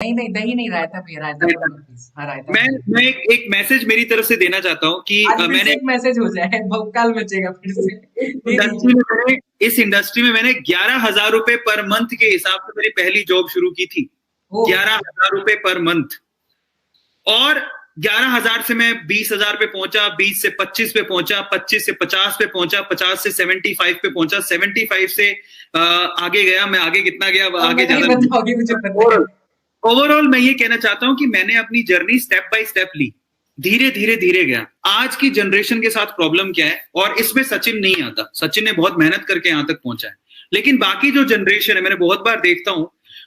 नहीं नहीं, दही नहीं, रायता पिए, रायता बोलो मत प्लीज। हाँ, रायता मैं पिए। मैं एक मैसेज मेरी तरफ से देना चाहता हूँ कि आज फिर से मैंने एक मैसेज हो जाए, भौकाल मचेगा फिर इस से। दे दीजिए। इस इंडस्ट्री में मैंने 11,000 रुपए पर मंथ के हिसाब से मेरी पहली जॉब शुरू की थी। ओ। 11,000 रुपए पर मंथ। और 11,000 से मैं 20,000 पे पहुंचा, 20 से 25 पे पहुंचा, 25 से 50 पे पहुंचा, 50 से 75 पे पहुंचा, 75 से आगे गया। मैं आगे कितना गया, अब आगे नहीं ज्यादा। बताओगे, मुझे पता है। ओवरऑल मैं ये कहना चाहता हूं कि मैंने अपनी जर्नी स्टेप बाय स्टेप ली, धीरे धीरे धीरे गया। आज की जनरेशन के साथ प्रॉब्लम क्या है, और इसमें सचिन नहीं आता, सचिन ने बहुत मेहनत करके यहां तक पहुंचा है, लेकिन बाकी जो जनरेशन है, मैंने बहुत बार देखता हूं,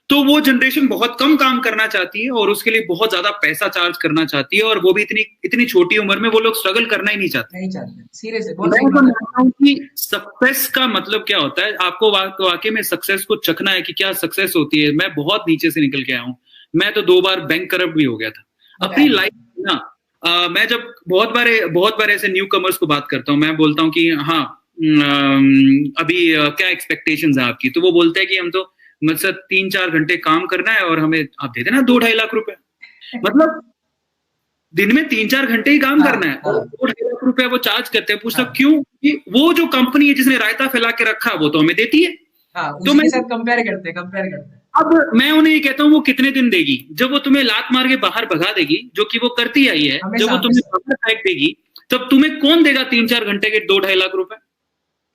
तो वो जनरेशन बहुत कम काम करना चाहती है और उसके लिए बहुत ज्यादा पैसा चार्ज करना चाहती है, और वो भी इतनी इतनी छोटी उम्र में। वो लोग स्ट्रगल करना ही नहीं चाहते। नहीं चाहते, सीरियसली बहुत मैं सही तो बात है। मानता हूँ कि सक्सेस का मतलब क्या होता है, आपको वाकई में सक्सेस को चखना है कि क्या सक्सेस होती है। मैं बहुत नीचे से निकल के आया हूँ। मैं तो 2 बार बैंक करप्ट भी हो गया था अपनी बताइए। लाइफ में ना। मैं जब बहुत बार ऐसे न्यू कमर्स को बात करता हूँ, मैं बोलता हूँ कि हाँ, अभी क्या एक्सपेक्टेशंस है आपकी, तो वो बोलते हैं कि हम तो मतलब 3-4 घंटे काम करना है और हमें आप दे देना 2-2.5 लाख रुपए। मतलब दिन में 3-4 घंटे ही काम हाँ करना है और हाँ 2-2.5 लाख रुपए वो चार्ज करते हैं। पूछता हाँ क्यों? कि वो जो कंपनी है जिसने रायता फैला के रखा वो तो हमें देती है। हाँ, तो उसी मैं के साथ कंपेयर करते हैं, कंपेयर करते हैं। अब मैं उन्हें ये कहता हूँ, वो कितने दिन देगी? जब वो तुम्हें लात मार के बाहर भगा देगी, जो कि वो करती आई है, जब हमेशा वो तुम्हें हमेशा। बाहर फेंक देगी, तब तुम्हें कौन देगा 3-4 घंटे के 2-2.5 लाख रुपए?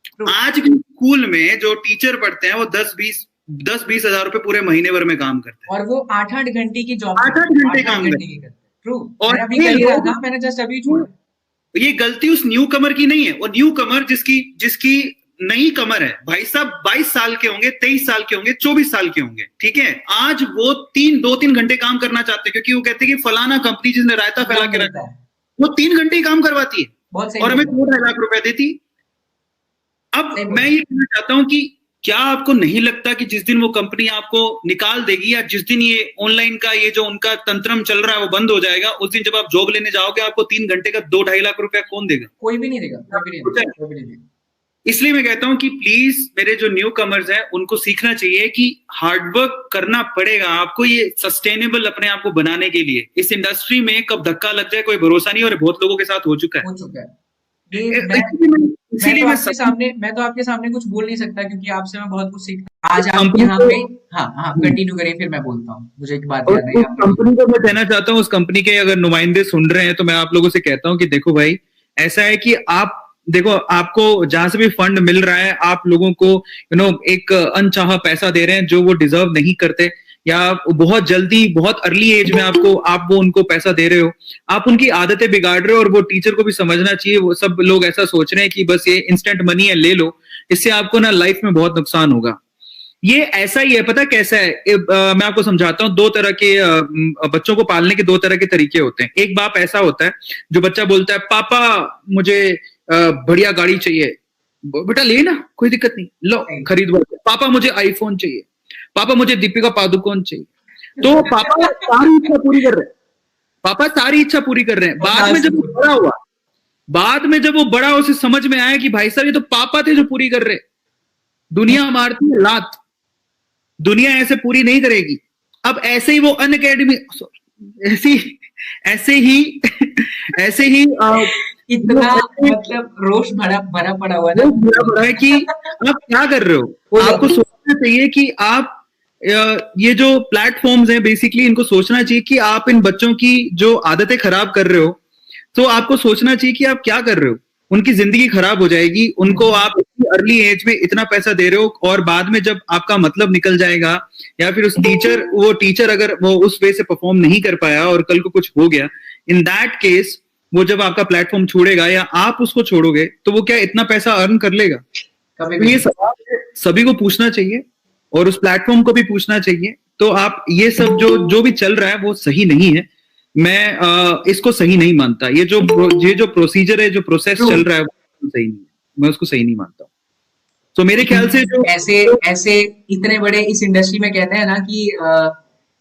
ट्रू। आज भी स्कूल में जो टीचर पढ़ते हैं वो 10-20 हजार रुपए पूरे महीने भर में काम करते और वो 8-8 घंटे की जॉब हैं, आठ करते आठ हैं, घंटे आठ आठ काम घंटे करते की करते हैं। ट्रू। हैं। और मैं अभी ये कर ही रहा लोग, था, मैंने जस्ट अभी छोड़ा। ये गलती उस न्यू कमर की नहीं है। वो न्यू कमर जिसकी जिसकी नई कमर है, भाई साहब 22 साल के होंगे, 23 साल के होंगे, 24 साल के होंगे, ठीक है, आज वो 2-3 घंटे काम करना चाहते हैं, क्योंकि वो कहते हैं कि फलाना कंपनी जिसने रायता फैला काम के मिलता रखा, है। वो 3 घंटे ही काम करवाती है बहुत सही और बोल हमें रहे हैं। 2-2.5 लाख रुपए देती है। अब सही बोल मैं रहे ये कहना चाहता हूं कि क्या आपको नहीं लगता कि जिस दिन वो कंपनी आपको निकाल देगी, या जिस दिन ये ऑनलाइन का ये जो उनका तंत्रम चल रहा है वो बंद हो जाएगा, उस दिन जब आप जॉब लेने जाओगे, आपको 3 घंटे का 2-2.5 लाख रुपया कौन देगा? कोई भी नहीं देगा, कोई भी नहीं देगा, कोई भी नहीं देगा। इसलिए मैं कहता हूं कि प्लीज मेरे जो न्यू कमर्स हैं उनको सीखना चाहिए कि हार्डवर्क करना पड़ेगा आपको, ये सस्टेनेबल अपने आप को बनाने के लिए। इस इंडस्ट्री में कब धक्का लग जाए कोई भरोसा नहीं, और बहुत लोगों के साथ हो चुका है। हो चुका है। ये इसीलिए मैं इसीलिए मैं सब मैं तो आपके सामने कुछ बोल नहीं सकता, क्योंकि आपसे मैं बहुत कुछ सीखता आज आप कंपनी यहाँ को, पे। हाँ हाँ, कंटिन्यू करिए, फिर मैं बोलता हूँ, मुझे एक बात और याद आई, उस आप कंटिन्यू। कंपनी को मैं कहना चाहता हूँ, उस कंपनी के अगर नुमाइंदे सुन रहे हैं तो मैं आप लोगों से कहता हूँ कि देखो भाई, ऐसा है कि आप देखो, आपको जहां से भी फंड मिल रहा है, आप लोगों को एक अनचाहा पैसा दे रहे हैं जो वो डिजर्व नहीं करते, या बहुत जल्दी बहुत अर्ली एज में आप वो उनको पैसा दे रहे हो, आप उनकी आदतें बिगाड़ रहे हो। और वो टीचर को भी समझना चाहिए, वो सब लोग ऐसा सोच रहे हैं कि बस ये इंस्टेंट मनी है, ले लो, इससे आपको ना लाइफ में बहुत नुकसान होगा। ये ऐसा ही है, पता कैसा है, मैं आपको समझाता हूँ। दो तरह के बच्चों को पालने के दो तरह के तरीके होते हैं। एक बाप ऐसा होता है जो बच्चा बोलता है, पापा मुझे बढ़िया गाड़ी चाहिए, बेटा ले ना, कोई दिक्कत नहीं, लो खरीद लो। पापा मुझे आईफोन चाहिए, पापा मुझे दीपिका पादुकोण चाहिए। तो पापा सारी इच्छा पूरी कर रहे हैं, पापा सारी इच्छा पूरी कर रहे हैं। बाद में जब वो बड़ा हुआ, उसे समझ में आया कि भाई साहब ये तो पापा थे जो पूरी कर रहे, दुनिया मारती है लात, दुनिया ऐसे पूरी नहीं करेगी। अब ऐसे ही वो अन अकेडमी, ऐसी ऐसे ही ऐसे ही इतना मतलब रोष भरा भरा पड़ा हुआ था। बुरा है कि आप क्या कर रहे हो। आपको सोचना चाहिए कि आप ये जो प्लेटफॉर्म्स हैं बेसिकली, इनको सोचना चाहिए कि आप इन बच्चों की जो आदतें खराब कर रहे हो, तो आपको सोचना चाहिए कि आप क्या कर रहे हो। उनकी जिंदगी खराब हो जाएगी, उनको आप अर्ली एज में इतना पैसा दे रहे हो, और बाद में जब आपका मतलब निकल जाएगा, या फिर वो टीचर अगर वो उस वे से परफॉर्म नहीं कर पाया और कल को कुछ हो गया, इन दैट केस वो जब आपका प्लेटफॉर्म छोड़ेगा या आप उसको छोड़ोगे, तो वो क्या इतना पैसा अर्न कर लेगा? तो ये सवाल सभी को पूछना चाहिए, और उस प्लेटफॉर्म को भी पूछना चाहिए। तो आप ये सब जो भी चल रहा है वो सही नहीं है। मैं इसको सही नहीं मानता। ये जो प्रोसीजर है, जो प्रोसेस चल रहा है वो सही नहीं है, मैं उसको सही नहीं मानता। तो मेरे ख्याल से ऐसे ऐसे इतने बड़े इस इंडस्ट्री में कहते हैं ना कि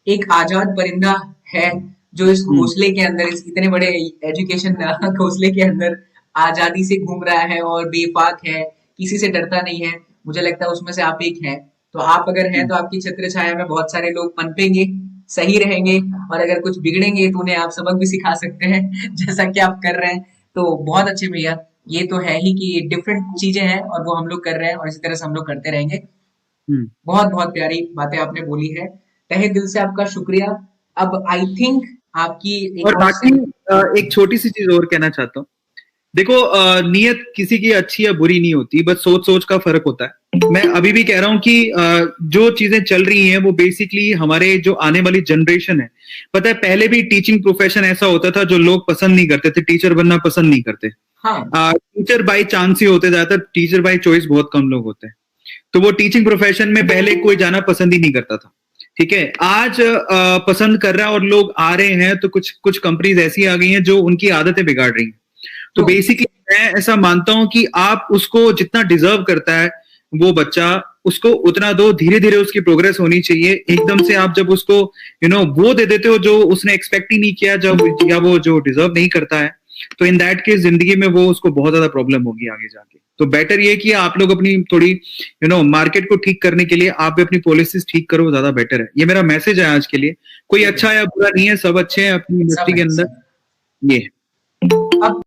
एक आजाद परिंदा है जो इस घोंसले के अंदर, इस इतने बड़े एजुकेशन घोंसले के अंदर आजादी से घूम रहा है और बेबाक है, किसी से डरता नहीं है। मुझे लगता है उसमें से आप एक हैं। तो आप अगर हैं तो आपकी छत्र छाया में बहुत सारे लोग पनपेंगे, सही रहेंगे, और अगर कुछ बिगड़ेंगे तो उन्हें आप सबक भी सिखा सकते हैं जैसा कि आप कर रहे हैं। तो बहुत अच्छे भैया, ये तो है ही कि डिफरेंट चीजें हैं और वो हम लोग कर रहे हैं और इसी तरह से हम लोग करते रहेंगे। हम्म। बहुत बहुत प्यारी बातें आपने बोली है, तहे दिल से आपका शुक्रिया। अब आई थिंक आपकी और एक और बाकी एक छोटी सी चीज और कहना चाहता हूँ। देखो नीयत किसी की अच्छी या बुरी नहीं होती, बस सोच सोच का फर्क होता है। मैं अभी भी कह रहा हूं कि जो चीजें चल रही हैं वो बेसिकली हमारे जो आने वाली जनरेशन है, पता है पहले भी टीचिंग प्रोफेशन ऐसा होता था जो लोग पसंद नहीं करते थे, टीचर बनना पसंद नहीं करते। हाँ टीचर बाई चांस ही होते, ज्यादातर टीचर बाई चॉइस बहुत कम लोग होते हैं। तो वो टीचिंग प्रोफेशन में पहले कोई जाना पसंद ही नहीं करता था। ठीक है, आज पसंद कर रहा है और लोग आ रहे हैं, तो कुछ कुछ कंपनीज ऐसी आ गई हैं जो उनकी आदतें बिगाड़ रही हैं। तो तो बेसिकली मैं ऐसा मानता हूं कि आप उसको जितना डिजर्व करता है वो बच्चा, उसको उतना दो, धीरे धीरे उसकी प्रोग्रेस होनी चाहिए। एकदम से आप जब उसको वो दे देते हो जो उसने एक्सपेक्ट ही नहीं किया, जब या वो जो डिजर्व नहीं करता है, तो इन दैट केस जिंदगी में वो उसको बहुत ज्यादा प्रॉब्लम होगी आगे जाके। तो बेटर ये कि आप लोग अपनी थोड़ी मार्केट को ठीक करने के लिए आप भी अपनी पॉलिसीज ठीक करो, ज्यादा बेटर है। ये मेरा मैसेज है आज के लिए। कोई अच्छा या बुरा नहीं है, सब अच्छे हैं अपनी सब इंडस्ट्री के है अंदर। सब। ये है। अब